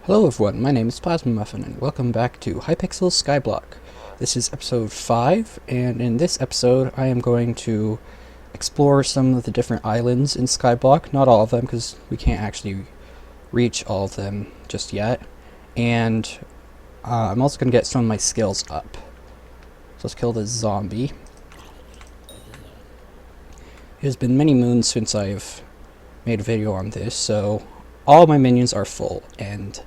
Hello everyone, my name is PlasmaMuffin and welcome back to Hypixel Skyblock. This is episode 5, and in this episode I am going to explore some of the different islands in Skyblock. Not all of them, because we can't actually reach all of them just yet. And I'm also going to get some of my skills up. So let's kill this zombie. It has been many moons since I've made a video on this, so all my minions are full, and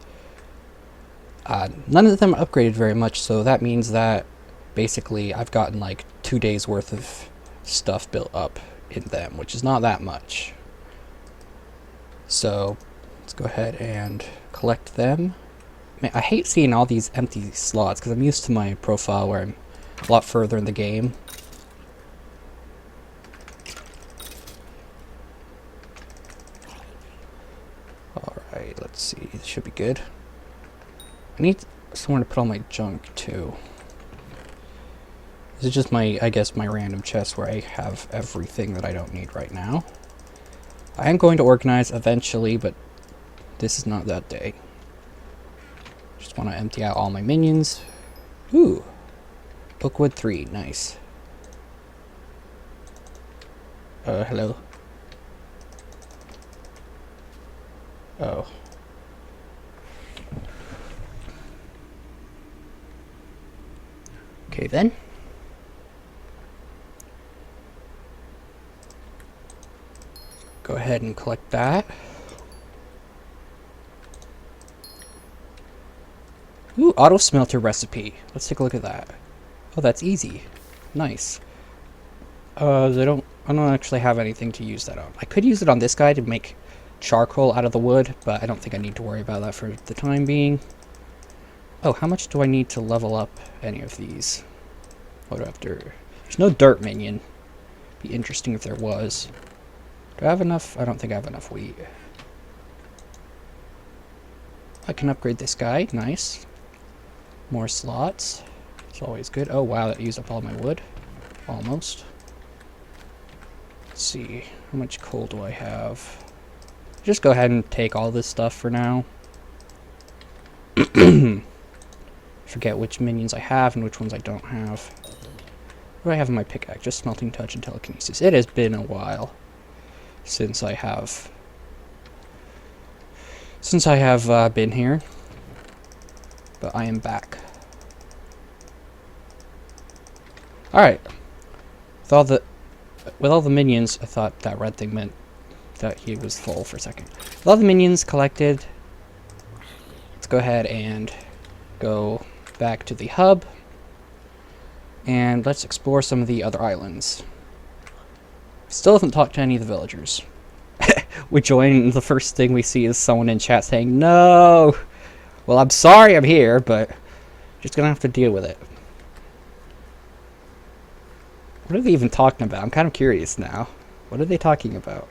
none of them are upgraded very much, so that means that basically I've gotten like 2 days worth of stuff built up in them, which is not that much. So let's go ahead and collect them. Man, I hate seeing all these empty slots because I'm used to my profile where I'm a lot further in the game. Alright, let's see, this should be good. I need somewhere to put all my junk too. This is just my, I guess, my random chest where I have everything that I don't need right now. I am going to organize eventually, but this is not that day. Just want to empty out all my minions. Ooh, Oakwood 3, nice. Hello. Oh. Okay then. Go ahead and collect that. Ooh, auto smelter recipe. Let's take a look at that. Oh, that's easy. Nice. I don't actually have anything to use that on. I could use it on this guy to make charcoal out of the wood, but I don't think I need to worry about that for the time being. Oh, how much do I need to level up any of these? What do I have to... There's no dirt minion. Be interesting if there was. Do I have enough? I don't think I have enough wheat. I can upgrade this guy. Nice. More slots. It's always good. Oh wow, that used up all my wood. Almost. Let's see. How much coal do I have? Just go ahead and take all this stuff for now. Forget which minions I have and which ones I don't have. What do I have in my pickaxe? Just smelting touch and telekinesis. It has been a while since I have been here, but I am back. All right. With all the minions, I thought that red thing meant that he was full for a second. With all the minions collected, let's go ahead and go back to the hub, and let's explore some of the other islands. Still haven't talked to any of the villagers. We join, and the first thing we see is someone in chat saying, "No! Well, I'm sorry I'm here, but just gonna have to deal with it." What are they even talking about? I'm kind of curious now. What are they talking about?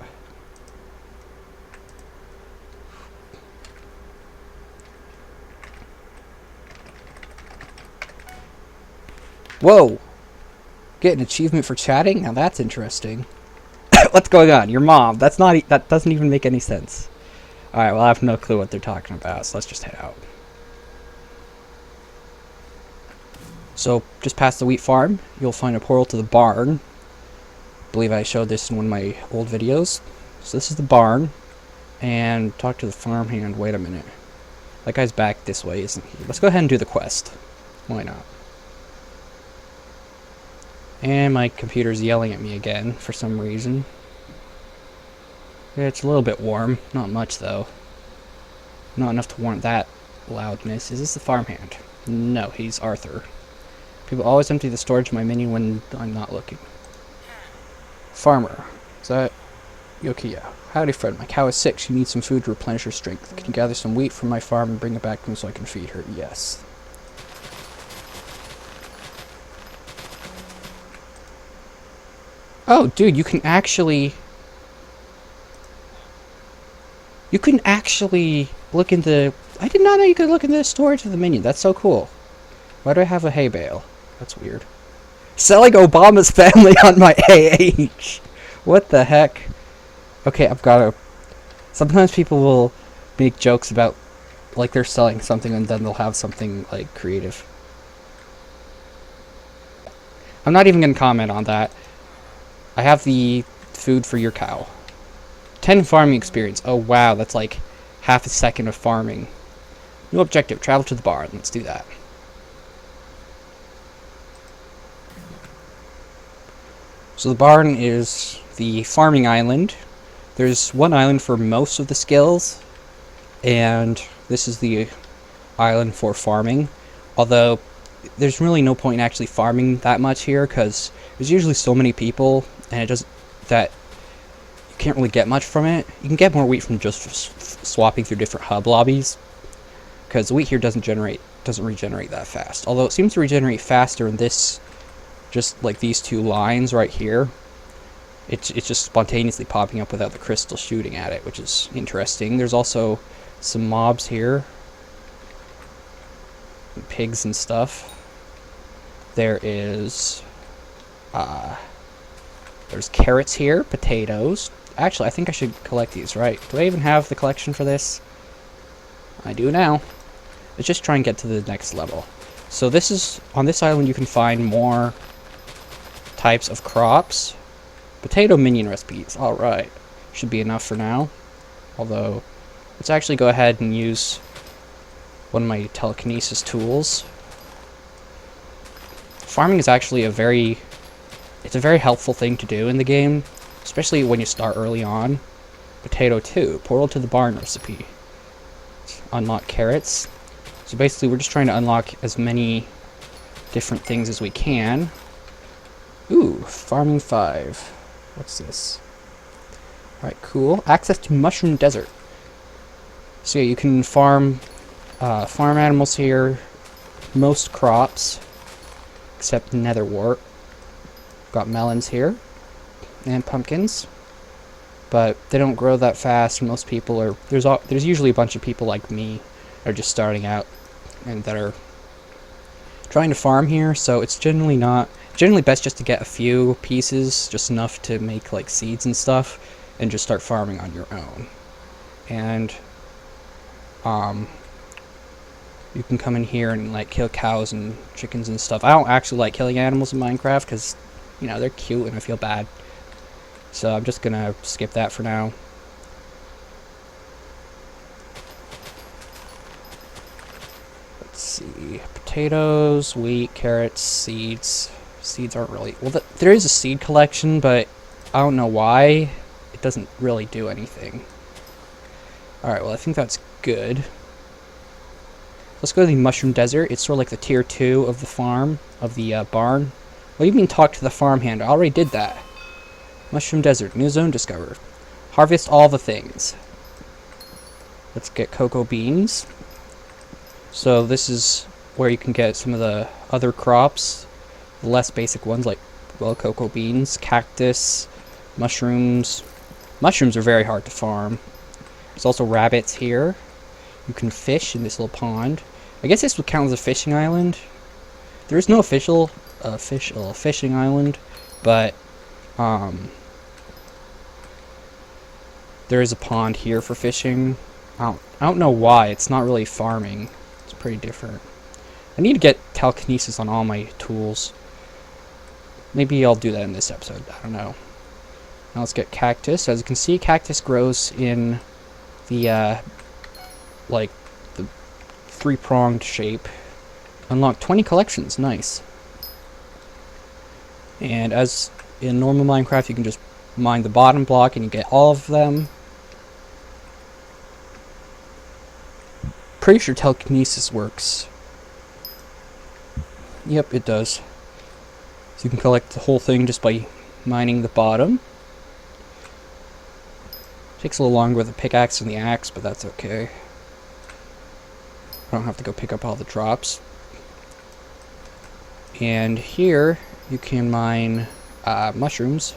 Whoa! Get an achievement for chatting? Now that's interesting. What's going on? Your mom. That doesn't even make any sense. Alright, well I have no clue what they're talking about, so let's just head out. So, just past the wheat farm, you'll find a portal to the barn. I believe I showed this in one of my old videos. So this is the barn. And talk to the farmhand. Wait a minute. That guy's back this way, isn't he? Let's go ahead and do the quest. Why not? And my computer's yelling at me again for some reason. Yeah, it's a little bit warm. Not much, though. Not enough to warrant that loudness. Is this the farmhand? No, he's Arthur. People always empty the storage of my menu when I'm not looking. Farmer. Is that Yokiya? Howdy, friend. My cow is sick. She needs some food to replenish her strength. Can you gather some wheat from my farm and bring it back to me so I can feed her? Yes. Oh, dude, you can actually look in the... I did not know you could look in the storage of the menu. That's so cool. Why do I have a hay bale? That's weird. Selling Obama's family on my AH. What the heck? Okay, I've got to... Sometimes people will make jokes about like they're selling something and then they'll have something like creative. I'm not even gonna comment on that. I have the food for your cow. 10 farming experience. Oh wow, that's like half a second of farming. New objective, travel to the barn. Let's do that. So the barn is the farming island. There's one island for most of the skills, and this is the island for farming. Although there's really no point in actually farming that much here, because there's usually so many people, and it doesn't that you can't really get much from it. You can get more wheat from just swapping through different hub lobbies, because the wheat here doesn't regenerate that fast. Although it seems to regenerate faster in this, just like these two lines right here. It's just spontaneously popping up without the crystal shooting at it, which is interesting. There's also some mobs here, pigs and stuff. There is there's carrots here, potatoes. Actually, I think I should collect these, right? Do I even have the collection for this? I do now. Let's just try and get to the next level. So this is, on this island you can find more types of crops. Potato minion recipes, alright. Should be enough for now. Although, let's actually go ahead and use one of my telekinesis tools. Farming is actually it's a very helpful thing to do in the game, especially when you start early on. Potato 2, portal to the barn recipe. Unlock carrots. So basically we're just trying to unlock as many different things as we can. Ooh, farming 5. What's this? Alright, cool. Access to Mushroom Desert. So yeah, you can farm animals here, most crops, except netherwort. Got melons here, and pumpkins, but they don't grow that fast. Most people are, there's usually a bunch of people like me that are just starting out and that are trying to farm here, so it's generally best just to get a few pieces, just enough to make like seeds and stuff, and just start farming on your own. And you can come in here and like kill cows and chickens and stuff. I don't actually like killing animals in Minecraft because, you know, they're cute and I feel bad. So I'm just gonna skip that for now. Let's see. Potatoes, wheat, carrots, seeds. Seeds aren't really... Well, there is a seed collection, but I don't know why. It doesn't really do anything. Alright, well, I think that's good. Let's go to the Mushroom Desert. It's sort of like the tier 2 of the farm, of the barn. Well, you mean talk to the farmhand? I already did that. Mushroom Desert, new zone discovered. Harvest all the things. Let's get cocoa beans. So this is where you can get some of the other crops, the less basic ones like, well, cocoa beans, cactus, mushrooms. Mushrooms are very hard to farm. There's also rabbits here. You can fish in this little pond. I guess this would count as a fishing island. There is no official fishing island, but there is a pond here for fishing. I don't know why. It's not really farming. It's pretty different. I need to get telekinesis on all my tools. Maybe I'll do that in this episode. I don't know. Now let's get cactus. As you can see, cactus grows in the like the 3-pronged shape. Unlock 20 collections. Nice. And as in normal Minecraft, you can just mine the bottom block and you get all of them. Pretty sure telekinesis works. Yep, it does. So you can collect the whole thing just by mining the bottom. Takes a little longer with the pickaxe and the axe, but that's okay. I don't have to go pick up all the drops. And here you can mine mushrooms.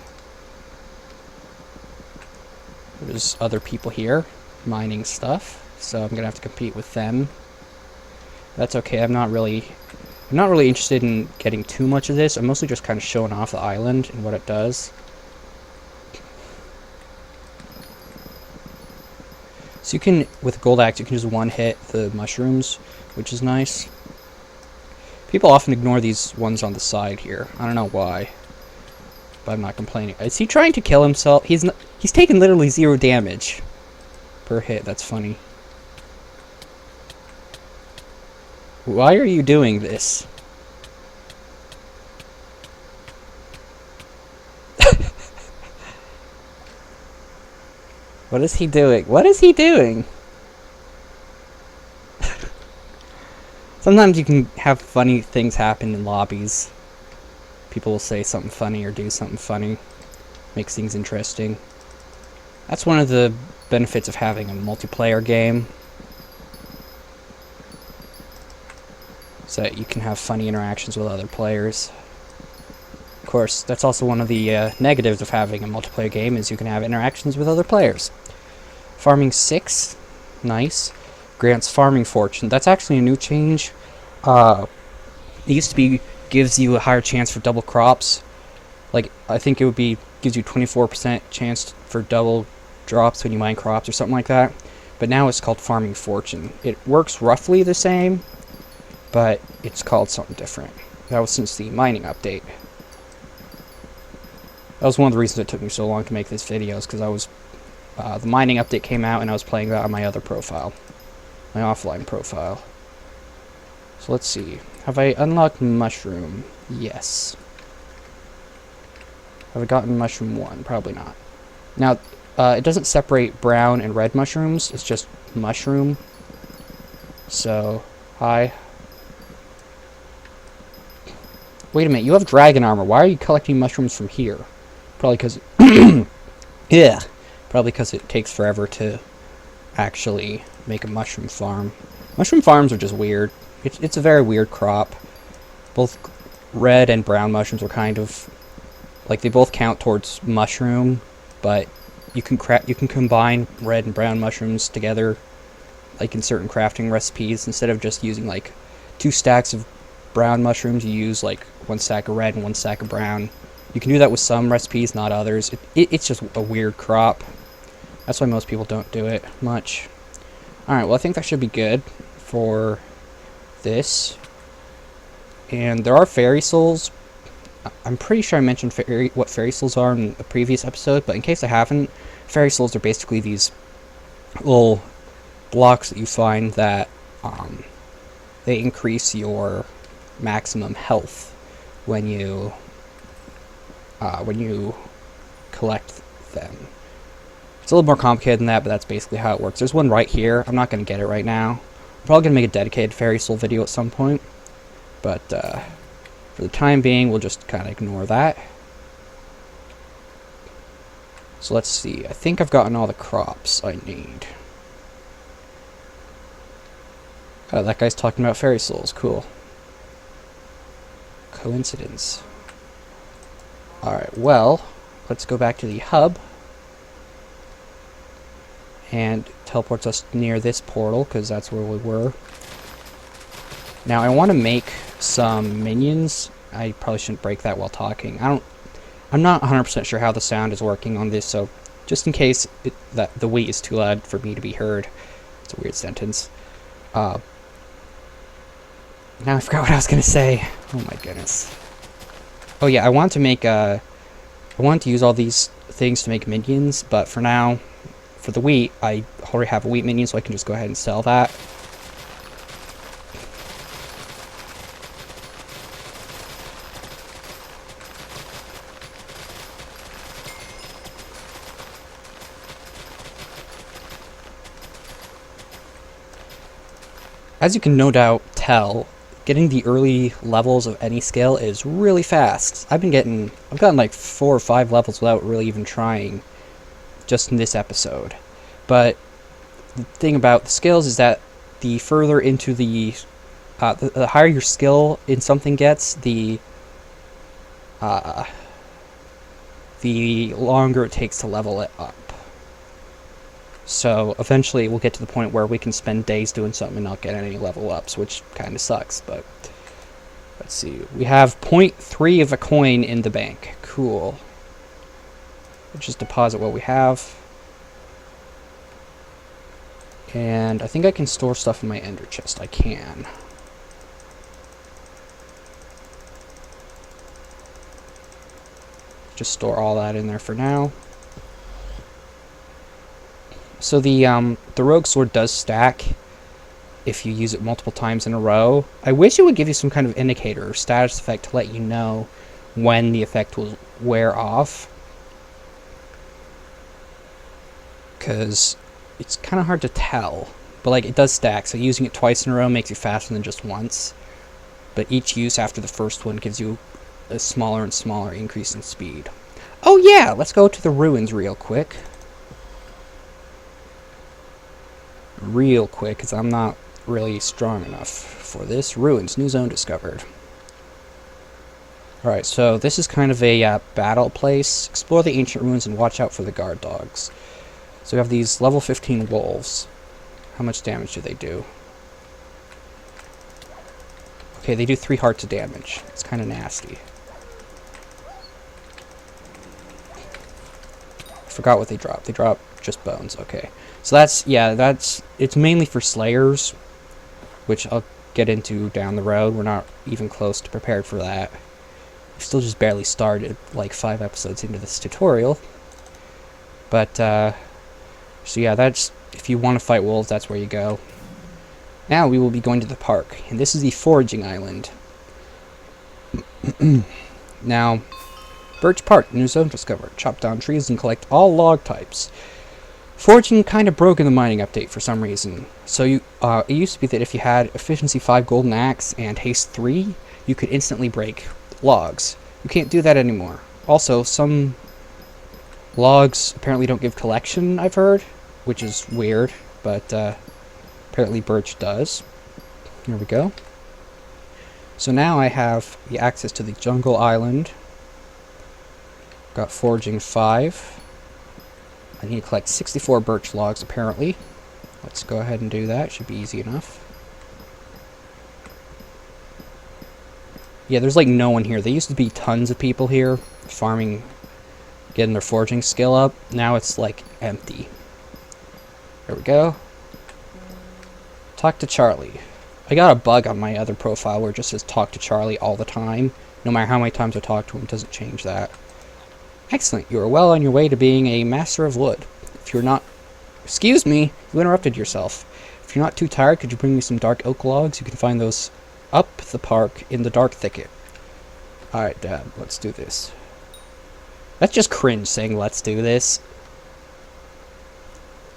There's other people here mining stuff, so I'm gonna have to compete with them. That's okay. I'm not really interested in getting too much of this. I'm mostly just kind of showing off the island and what it does. So you can, with a gold axe, you can just one-hit the mushrooms, which is nice. People often ignore these ones on the side here. I don't know why, but I'm not complaining. Is he trying to kill himself? He's taken literally 0 damage per hit. That's funny. Why are you doing this? What is he doing? What is he doing? Sometimes you can have funny things happen in lobbies. People will say something funny or do something funny. Makes things interesting. That's one of the benefits of having a multiplayer game. So that you can have funny interactions with other players. Of course, that's also one of the negatives of having a multiplayer game, is you can have interactions with other players. Farming 6. Nice. Grants farming fortune. That's actually a new change. It used to be gives you a higher chance for double crops. Like, I think it would be gives you 24% chance for double drops when you mine crops or something like that. But now it's called farming fortune. It works roughly the same, but it's called something different. That was since the mining update. That was one of the reasons it took me so long to make this video, because I was the mining update came out and I was playing that on my other profile, my offline profile. So let's see. Have I unlocked mushroom? Yes. Have I gotten mushroom 1? Probably not. Now, it doesn't separate brown and red mushrooms. It's just mushroom. So, hi. Wait a minute. You have dragon armor. Why are you collecting mushrooms from here? Probably because... yeah. Probably because it takes forever to actually make a mushroom farm. Mushroom farms are just weird. It's a very weird crop. Both red and brown mushrooms are kind of like, they both count towards mushroom, but you can combine red and brown mushrooms together, like in certain crafting recipes. Instead of just using like 2 stacks of brown mushrooms, you use like 1 stack of red and 1 stack of brown. You can do that with some recipes, not others. It's just a weird crop. That's why most people don't do it much. Alright, well, I think that should be good for this. And there are fairy souls. I'm pretty sure I mentioned what fairy souls are in a previous episode, but in case I haven't, fairy souls are basically these little blocks that you find that they increase your maximum health when you collect them. It's a little more complicated than that, but that's basically how it works. There's one right here. I'm not going to get it right now. I'm probably going to make a dedicated fairy soul video at some point, but for the time being, we'll just kind of ignore that. So let's see. I think I've gotten all the crops I need. Oh, that guy's talking about fairy souls. Cool. Coincidence. Alright, well, let's go back to the hub. And teleports us near this portal, because that's where we were. Now, I want to make some minions. I probably shouldn't break that while talking. I'm not 100% sure how the sound is working on this, so just in case that the wait is too loud for me to be heard. It's a weird sentence. Now I forgot what I was going to say. Oh my goodness. Oh yeah, I want to make I want to use all these things to make minions, but for now, for the wheat, I already have a wheat minion, so I can just go ahead and sell that. As you can no doubt tell, getting the early levels of any skill is really fast. I've gotten like 4 or 5 levels without really even trying, just in this episode. But the thing about the skills is that the further into the higher your skill in something gets, the longer it takes to level it up. So eventually we'll get to the point where we can spend days doing something and not get any level ups, which kind of sucks, but let's see. We have 0.3 of a coin in the bank. Cool. Let's just deposit what we have. And I think I can store stuff in my ender chest. I can. Just store all that in there for now. So the rogue sword does stack if you use it multiple times in a row. I wish it would give you some kind of indicator or status effect to let you know when the effect will wear off. Because it's kind of hard to tell. But like, it does stack, so using it twice in a row makes you faster than just once. But each use after the first one gives you a smaller and smaller increase in speed. Oh yeah, let's go to the ruins real quick. Because I'm not really strong enough for this. Ruins, new zone discovered. Alright, so this is kind of a battle place. Explore the ancient ruins and watch out for the guard dogs. So we have these level 15 wolves. How much damage do they do? Okay, they do 3 hearts of damage. It's kind of nasty. I forgot what they drop. They drop just bones. Okay. So it's mainly for slayers, which I'll get into down the road. We're not even close to prepared for that. We've still just barely started, like 5 episodes into this tutorial. But, so yeah, that's, if you want to fight wolves, that's where you go. Now we will be going to the park, and this is the foraging island. Now, Birch Park, new zone discovered. Chop down trees and collect all log types. Foraging kind of broke in the mining update for some reason. So it used to be that if you had efficiency 5 golden axe and haste 3, you could instantly break logs. You can't do that anymore. Also, some logs apparently don't give collection, I've heard, which is weird, but apparently Birch does. Here we go. So now I have the access to the jungle island. Got foraging 5. I need to collect 64 birch logs, apparently. Let's go ahead and do that. Should be easy enough. Yeah, there's like no one here. There used to be tons of people here farming, getting their foraging skill up. Now it's like empty. There we go. Talk to Charlie. I got a bug on my other profile where it just says talk to Charlie all the time. No matter how many times I talk to him, it doesn't change that. Excellent, you are well on your way to being a master of wood. If you're not... Excuse me, you interrupted yourself. If you're not too tired, could you bring me some dark oak logs? You can find those up the park in the dark thicket. Alright, Dad, let's do this. That's just cringe saying let's do this.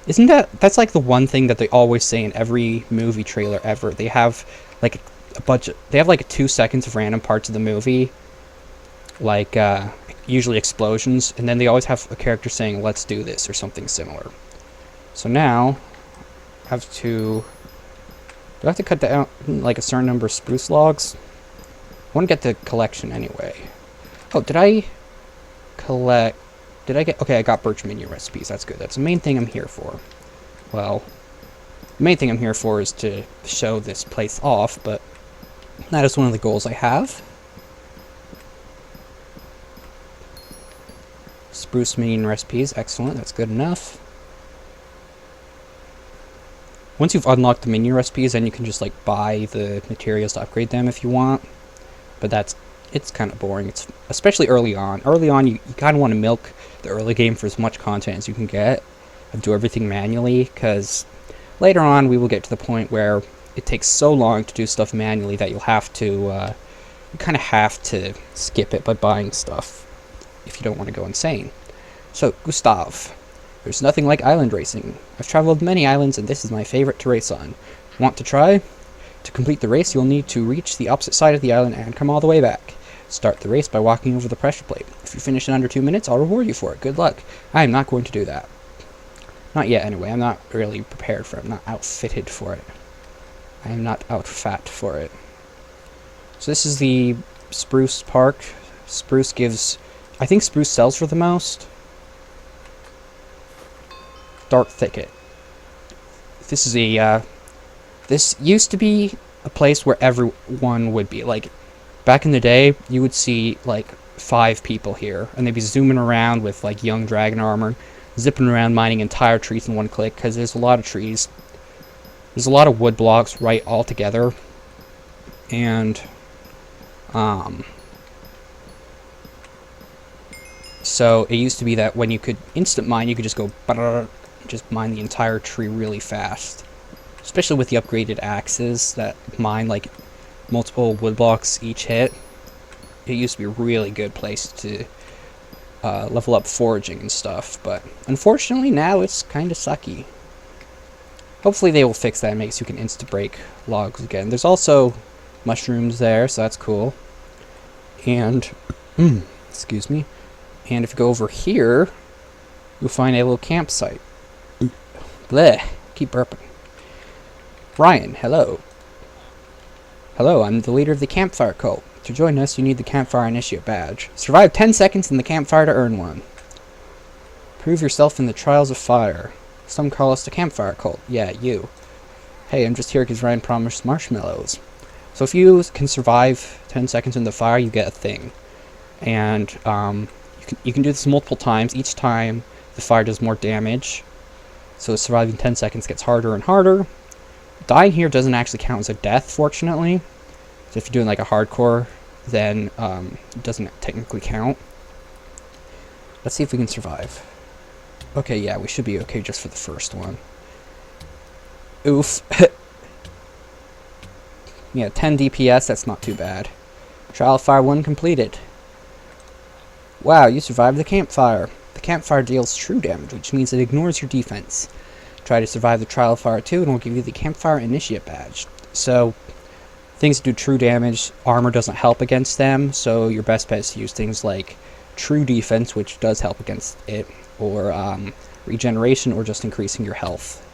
Isn't that's like the one thing that they always say in every movie trailer ever. They have like a budget. They have like 2 seconds of random parts of the movie. Like, usually explosions, and then they always have a character saying, let's do this, or something similar. So now, I have to... Do I have to cut down, like, a certain number of spruce logs? I want to get the collection anyway. Oh, did I collect... Did I get... Okay, I got birch minion recipes, that's good. That's the main thing I'm here for. Well, the main thing I'm here for is to show this place off, but that is one of the goals I have. Spruce minion recipes, excellent, that's good enough. Once you've unlocked the minion recipes, then you can just like buy the materials to upgrade them if you want. But it's kind of boring, it's especially early on. Early on, you kind of want to milk the early game for as much content as you can get and do everything manually, because later on we will get to the point where it takes so long to do stuff manually that you'll have to, you kind of have to skip it by buying stuff if you don't want to go insane. So, Gustav, there's nothing like island racing. I've traveled many islands and this is my favorite to race on. Want to try? To complete the race, you'll need to reach the opposite side of the island and come all the way back. Start the race by walking over the pressure plate. If you finish in under 2 minutes, I'll reward you for it. Good luck. I am not going to do that. Not yet, anyway. I'm not really prepared for it. I'm not outfitted for it. I am not outfat for it. So this is the Spruce Park. Spruce gives... I think Spruce sells for the most. Dark Thicket. This is a, this used to be a place where everyone would be. Like, back in the day, you would see, like, 5 people here. And they'd be zooming around with, like, young dragon armor. Zipping around mining entire trees in one click, because there's a lot of trees. There's a lot of wood blocks right all together, and so it used to be that when you could instant mine, you could just go just mine the entire tree really fast. Especially with the upgraded axes that mine like multiple wood blocks each hit. It used to be a really good place to level up foraging and stuff, but unfortunately now it's kind of sucky. Hopefully they will fix that and make so you can instant break logs again. There's also mushrooms there, so that's cool. And excuse me. And if you go over here, you'll find a little campsite. Bleh, keep burping. Ryan, hello. Hello, I'm the leader of the campfire cult. To join us, you need the campfire initiate badge. Survive 10 seconds in the campfire to earn one. Prove yourself in the trials of fire. Some call us the campfire cult. Yeah, you. Hey, I'm just here because Ryan promised marshmallows. So if you can survive 10 seconds in the fire, you get a thing. And you can do this multiple times. Each time, the fire does more damage. So surviving 10 seconds gets harder and harder. Dying here doesn't actually count as a death, fortunately. So if you're doing like a hardcore, then it doesn't technically count. Let's see if we can survive. Okay, yeah, we should be okay just for the first one. Oof. Yeah, 10 DPS, that's not too bad. Trial of Fire 1 completed. Wow, you survived the campfire. The campfire deals true damage, which means it ignores your defense. Try to survive the Trial of Fire 2 and we'll give you the Campfire Initiate badge. So, things that do true damage, armor doesn't help against them, so your best bet is to use things like true defense, which does help against it, or regeneration, or just increasing your health.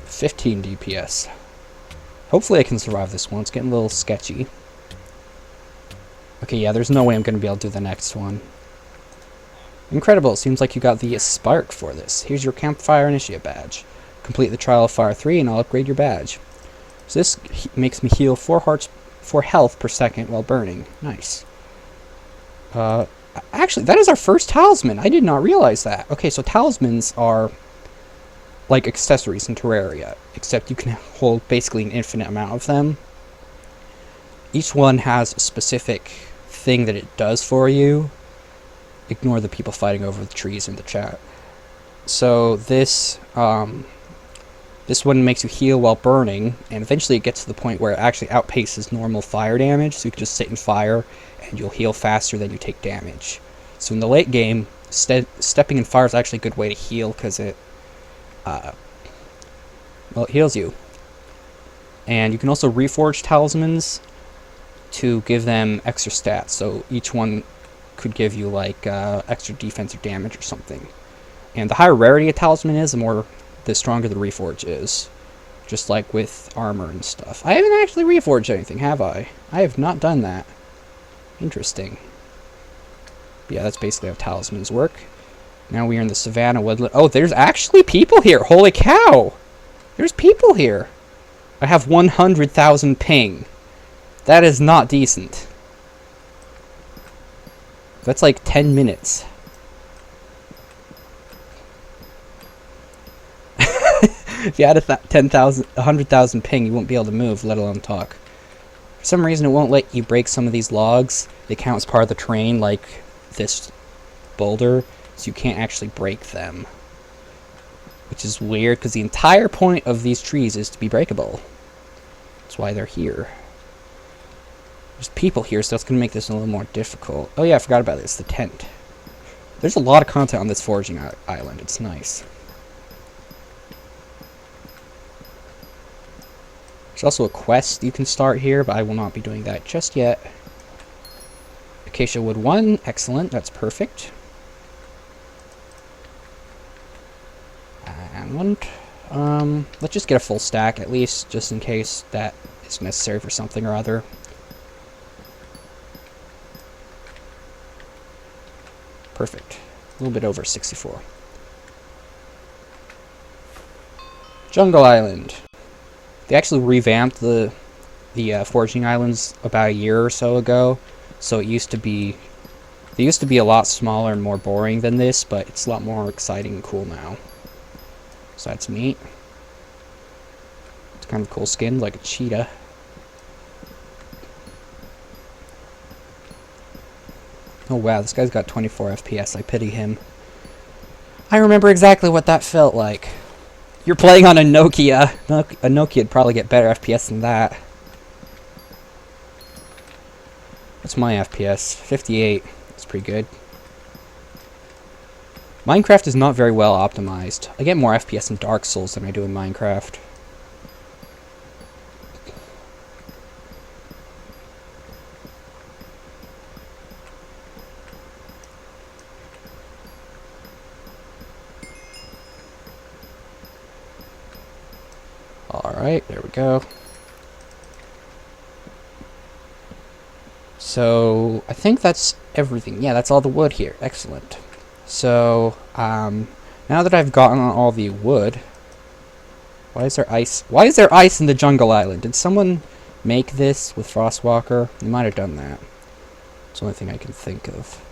15 DPS. Hopefully I can survive this one. It's getting a little sketchy. Okay, yeah, there's no way I'm going to be able to do the next one. Incredible, it seems like you got the spark for this. Here's your Campfire Initiate badge. Complete the Trial of Fire 3 and I'll upgrade your badge. So this makes me heal 4 health per second while burning. Nice. Actually, that is our first talisman. I did not realize that. Okay, so talismans are like accessories in Terraria, except you can hold basically an infinite amount of them. Each one has a specific thing that it does for you. Ignore the people fighting over the trees in the chat. So this this one makes you heal while burning, and eventually it gets to the point where it actually outpaces normal fire damage, so you can just sit in fire and you'll heal faster than you take damage. So in the late game, stepping in fire is actually a good way to heal, because it well, it heals you. And you can also reforge talismans to give them extra stats, so each one could give you like extra defensive damage or something. And the higher rarity a talisman is, the stronger the reforge is. Just like with armor and stuff. I haven't actually reforged anything, have I? I have not done that. Interesting. But yeah, that's basically how talismans work. Now we are in the Savannah Woodland. Oh, there's actually people here! Holy cow! There's people here! I have 100,000 ping. That is not decent. That's like 10 minutes. If you had 100,000 ping, you won't be able to move, let alone talk. For some reason, it won't let you break some of these logs. They count as part of the terrain, like this boulder, so you can't actually break them. Which is weird, because the entire point of these trees is to be breakable. That's why they're here. There's people here, so that's going to make this a little more difficult. Oh yeah, I forgot about this, the tent. There's a lot of content on this foraging island, it's nice. There's also a quest you can start here, but I will not be doing that just yet. Acacia Wood 1, excellent, that's perfect. And let's just get a full stack at least, just in case that is necessary for something or other. Perfect. A little bit over 64. Jungle Island. They actually revamped the foraging islands about a year or so ago, so they used to be a lot smaller and more boring than this, but it's a lot more exciting and cool now. So that's neat. It's kind of cool skin, like a cheetah. Oh wow, this guy's got 24 FPS. I pity him. I remember exactly what that felt like. You're playing on a Nokia. A Nokia'd probably get better FPS than that. What's my FPS? 58. That's pretty good. Minecraft is not very well optimized. I get more FPS in Dark Souls than I do in Minecraft. Alright, there we go. So, I think that's everything. Yeah, that's all the wood here. Excellent. So, now that I've gotten all the wood... Why is there ice? Why is there ice in the jungle island? Did someone make this with Frostwalker? They might have done that. It's the only thing I can think of.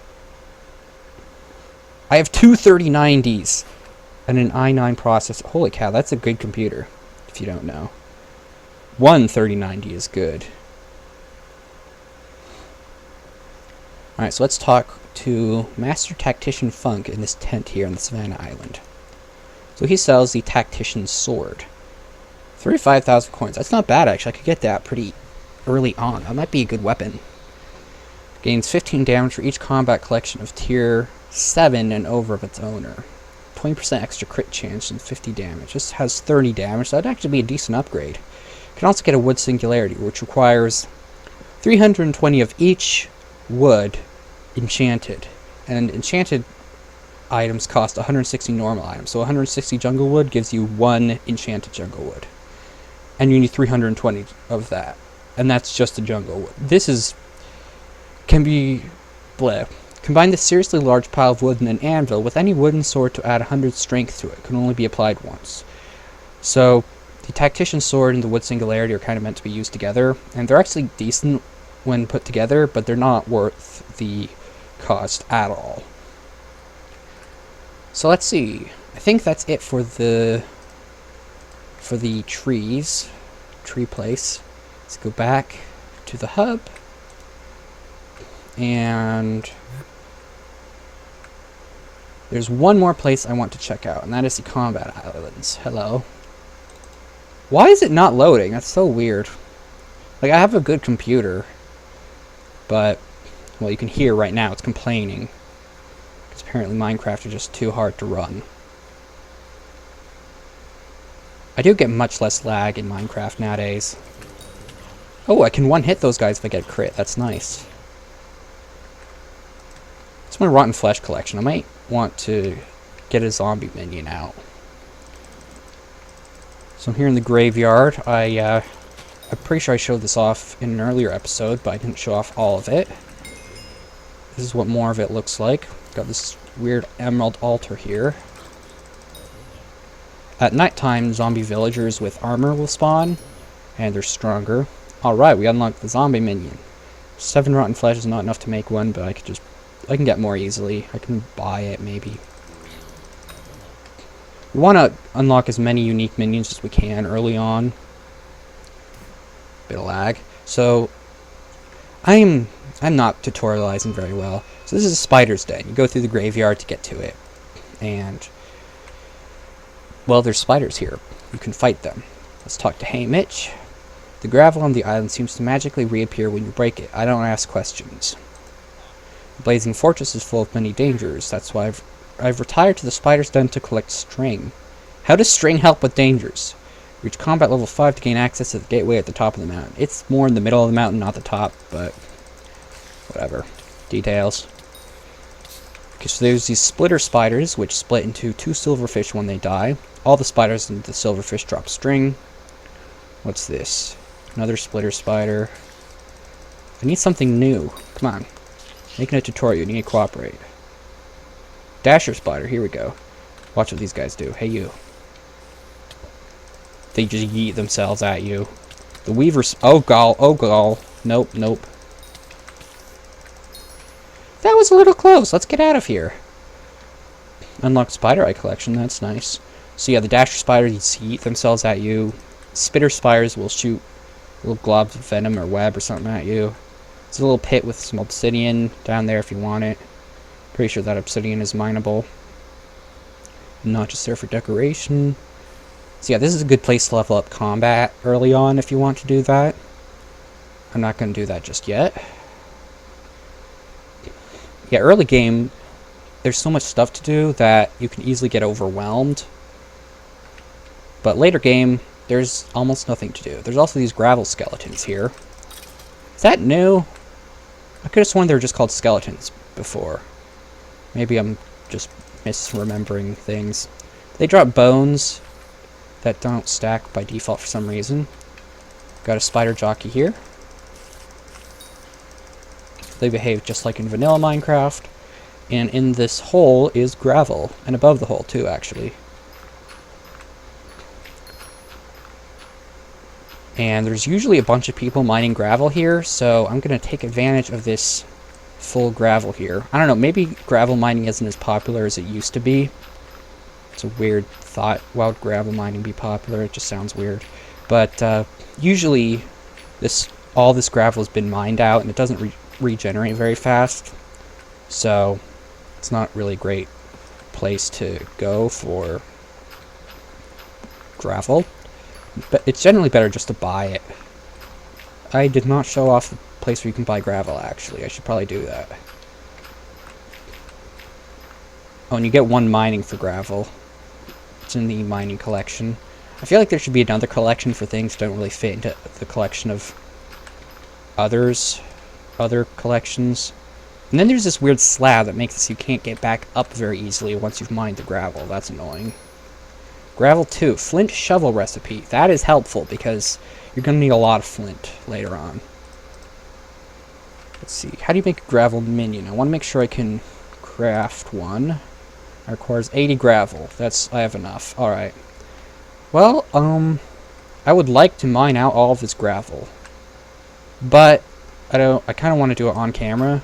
I have two 3090s and an i9 processor. Holy cow, that's a good computer, if you don't know. One 3090 is good. Alright, so let's talk to Master Tactician Funk in this tent here on the Savannah Island. So he sells the Tactician's Sword. 35,000 coins. That's not bad, actually. I could get that pretty early on. That might be a good weapon. Gains 15 damage for each combat collection of tier 7 and over of its owner. 20% extra crit chance and 50 damage. This has 30 damage, so that'd actually be a decent upgrade. Can also get a Wood Singularity, which requires 320 of each wood enchanted. And enchanted items cost 160 normal items. So 160 jungle wood gives you 1 enchanted jungle wood. And you need 320 of that. And that's just the jungle wood. This is... can be... bleh. Combine this seriously large pile of wood in an anvil with any wooden sword to add 100 strength to it. Can only be applied once. So, the Tactician's Sword and the Wood Singularity are kind of meant to be used together. And they're actually decent when put together, but they're not worth the cost at all. So let's see. I think that's it for the trees. Tree place. Let's go back to the hub. And there's one more place I want to check out, and that is the Combat Islands. Hello. Why is it not loading? That's so weird. Like, I have a good computer, but, well, you can hear right now it's complaining. Because apparently Minecraft is just too hard to run. I do get much less lag in Minecraft nowadays. Oh, I can one-hit those guys if I get a crit. That's nice. It's my Rotten Flesh collection. I might want to get a zombie minion out. So I'm here in the graveyard. I'm pretty sure I showed this off in an earlier episode, but I didn't show off all of it. This is what more of it looks like. Got this weird emerald altar here. At nighttime, zombie villagers with armor will spawn, and they're stronger. Alright, we unlocked the zombie minion. 7 rotten flesh is not enough to make one, but I can get more easily. I can buy it, maybe. We want to unlock as many unique minions as we can early on. Bit of lag. So, I'm not tutorializing very well. So this is a spider's den. You go through the graveyard to get to it. And, well, there's spiders here. You can fight them. Let's talk to Hey Mitch. The gravel on the island seems to magically reappear when you break it. I don't ask questions. The Blazing Fortress is full of many dangers. That's why I've retired to the spider's den to collect string. How does string help with dangers? Reach combat level 5 to gain access to the gateway at the top of the mountain. It's more in the middle of the mountain, not the top, but whatever. Details. Okay, so there's these splitter spiders, which split into 2 silverfish when they die. All the spiders in the silverfish drop string. What's this? Another splitter spider. I need something new. Come on. Making a tutorial. You need to cooperate. Dasher spider. Here we go. Watch what these guys do. Hey, you. They just yeet themselves at you. The weavers... Oh, gall. Oh, gall. Nope, nope. That was a little close. Let's get out of here. Unlock spider eye collection. That's nice. So yeah, the dasher spiders yeet themselves at you. spitter spires will shoot little globs of venom or web or something at you. It's a little pit with some obsidian down there if you want it. Pretty sure that obsidian is mineable. Not just there for decoration. So yeah, this is a good place to level up combat early on if you want to do that. I'm not going to do that just yet. Yeah, early game, there's so much stuff to do that you can easily get overwhelmed. But later game, there's almost nothing to do. There's also these gravel skeletons here. Is that new? I could have sworn they were just called skeletons before. Maybe I'm just misremembering things. They drop bones that don't stack by default for some reason. Got a spider jockey here. They behave just like in vanilla Minecraft. And in this hole is gravel. And above the hole too, actually. And there's usually a bunch of people mining gravel here, so I'm going to take advantage of this full gravel here. I don't know, maybe gravel mining isn't as popular as it used to be. It's a weird thought. Why would gravel mining be popular? It just sounds weird. But usually all this gravel has been mined out, and it doesn't regenerate very fast. So it's not really a great place to go for gravel. But it's generally better just to buy it. I did not show off the place where you can buy gravel, actually. I should probably do that. Oh, and you get 1 mining for gravel. It's in the mining collection. I feel like there should be another collection for things that don't really fit into the collection of other collections. And then there's this weird slab that makes it so you can't get back up very easily once you've mined the gravel. That's annoying. Gravel 2, flint shovel recipe. That is helpful because you're going to need a lot of flint later on. Let's see. How do you make a gravel minion? I want to make sure I can craft one. It requires 80 gravel. I have enough. Alright. Well, I would like to mine out all of this gravel. But I kind of want to do it on camera.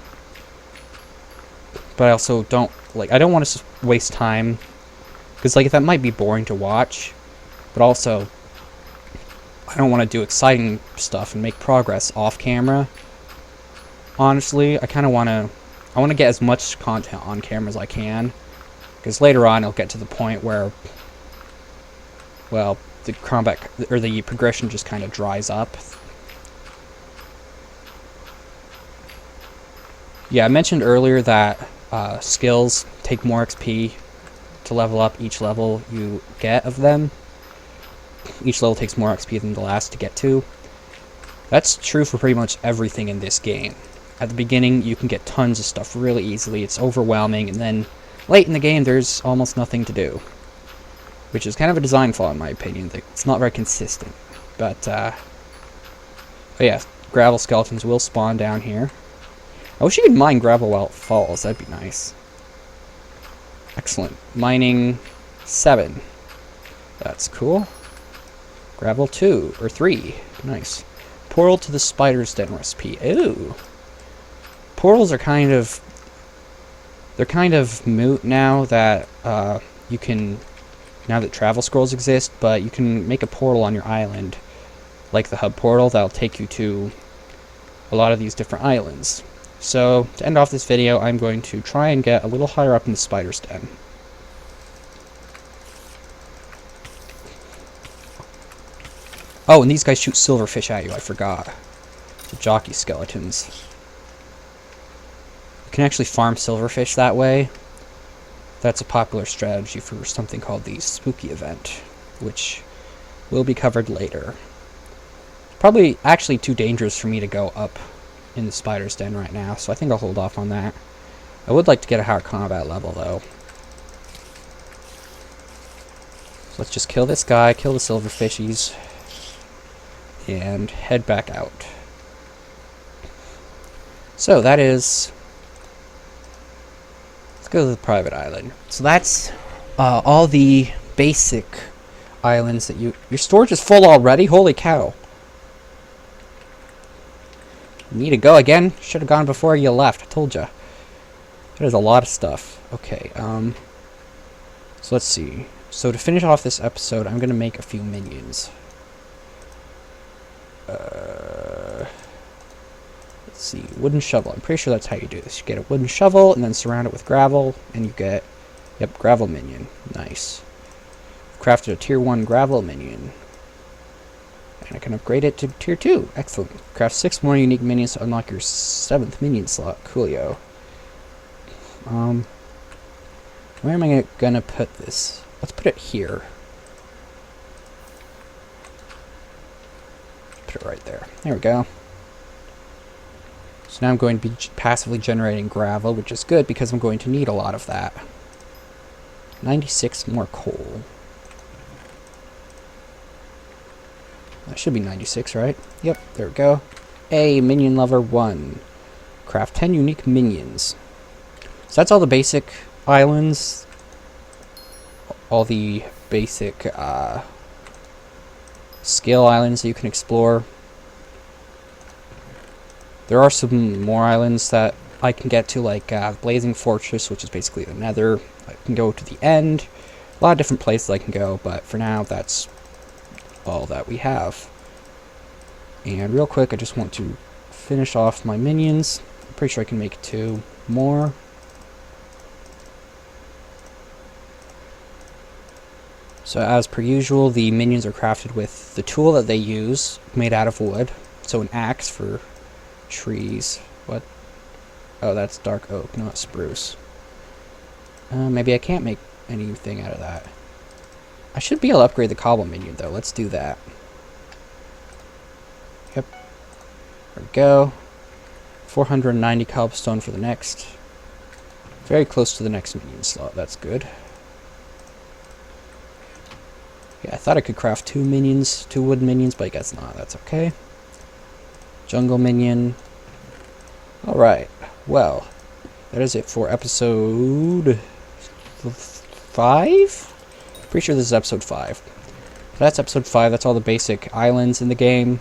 But I also don't I don't want to waste time. Because, that might be boring to watch, but also, I don't want to do exciting stuff and make progress off camera. Honestly, I kind of want to get as much content on camera as I can, because later on I'll get to the point where, well, the combat, or the progression just kind of dries up. Yeah, I mentioned earlier that skills take more XP to level up each level you get of them. Each level takes more XP than the last to get to. That's true for pretty much everything in this game. At the beginning, you can get tons of stuff really easily. It's overwhelming, and then late in the game, there's almost nothing to do. Which is kind of a design flaw, in my opinion. It's not very consistent. But yeah, gravel skeletons will spawn down here. I wish you could mine gravel while it falls. That'd be nice. Excellent. Mining 7. That's cool. Gravel 2 or 3. Nice. Portal to the spider's den recipe. Ooh. Portals are kind of moot now that you can, now that travel scrolls exist, but you can make a portal on your island, like the hub portal that'll take you to a lot of these different islands. So, to end off this video, I'm going to try and get a little higher up in the spider's den. Oh, and these guys shoot silverfish at you, I forgot. The jockey skeletons. You can actually farm silverfish that way. That's a popular strategy for something called the spooky event, which will be covered later. Probably actually too dangerous for me to go up in the spider's den right now, so I think I'll hold off on that. I would like to get a higher combat level, though. So let's just kill this guy, kill the silverfishies, and head back out. So that is... Let's go to the private island. So that's all the basic islands that you... Your storage is full already? Holy cow. Need to go again? Should have gone before you left. I told ya. There's a lot of stuff. Okay, so let's see. So to finish off this episode, I'm going to make a few minions. Let's see, wooden shovel. I'm pretty sure that's how you do this. You get a wooden shovel and then surround it with gravel, and you get, yep, gravel minion. Nice. Crafted a tier 1 gravel minion. And I can upgrade it to tier 2. Excellent. Craft 6 more unique minions to unlock your 7th minion slot. Coolio. Where am I gonna put this? Let's put it here. Put it right there. There we go. So now I'm going to be passively generating gravel, which is good because I'm going to need a lot of that. 96 more coal. That should be 96, right? Yep, there we go. A minion lover 1. Craft 10 unique minions. So that's all the basic islands. All the basic skill islands that you can explore. There are some more islands that I can get to, like Blazing Fortress, which is basically the Nether. I can go to the end. A lot of different places I can go, but for now, that's all that we have. And real quick, I just want to finish off my minions. I'm pretty sure I can make 2 more. So as per usual, the minions are crafted with the tool that they use, made out of wood. So an axe for trees. What? Oh, that's dark oak, not spruce. Maybe I can't make anything out of that. I should be able to upgrade the cobble minion, though. Let's do that. Yep. There we go. 490 cobblestone for the next. Very close to the next minion slot. That's good. Yeah, I thought I could craft 2 minions, 2 wood minions, but I guess not. That's okay. Jungle minion. Alright. Well, that is it for episode 5? Pretty sure this is episode 5. So that's episode 5. That's all the basic islands in the game.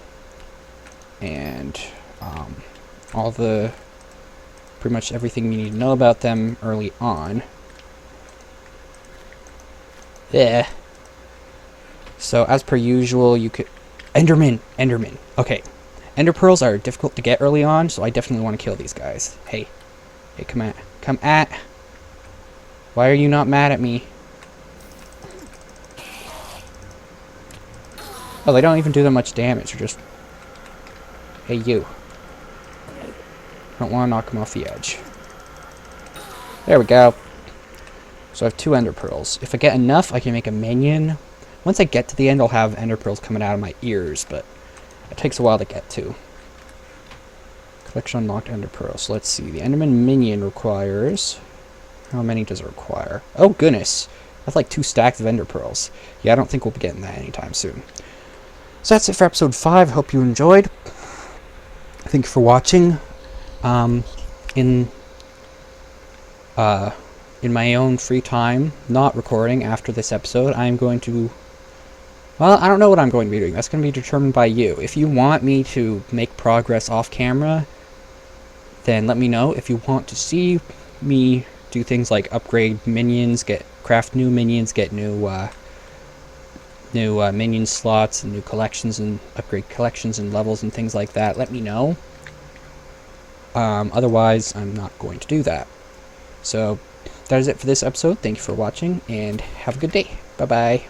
And all the... pretty much everything you need to know about them early on. Yeah. So as per usual, you could... Enderman! Enderman! Okay. Ender pearls are difficult to get early on, so I definitely want to kill these guys. Hey. Hey, come at. Come at! Why are you not mad at me? Oh, they don't even do that much damage. They're just... Hey, you. I don't want to knock him off the edge. There we go. So I have 2 ender pearls. If I get enough, I can make a minion. Once I get to the end, I'll have ender pearls coming out of my ears, but it takes a while to get to. Collection unlocked ender pearls. So let's see. The enderman minion requires... How many does it require? Oh, goodness. That's like 2 stacks of ender pearls. Yeah, I don't think we'll be getting that anytime soon. So that's it for episode 5. Hope you enjoyed. Thank you for watching. In my own free time, not recording after this episode, I'm going to... Well, I don't know what I'm going to be doing. That's going to be determined by you. If you want me to make progress off camera, then let me know. If you want to see me do things like upgrade minions, craft new minions, get new minion slots and new collections and upgrade collections and levels and things like that, let me know. Otherwise, I'm not going to do that. So, that is it for this episode. Thank you for watching, and have a good day. Bye-bye.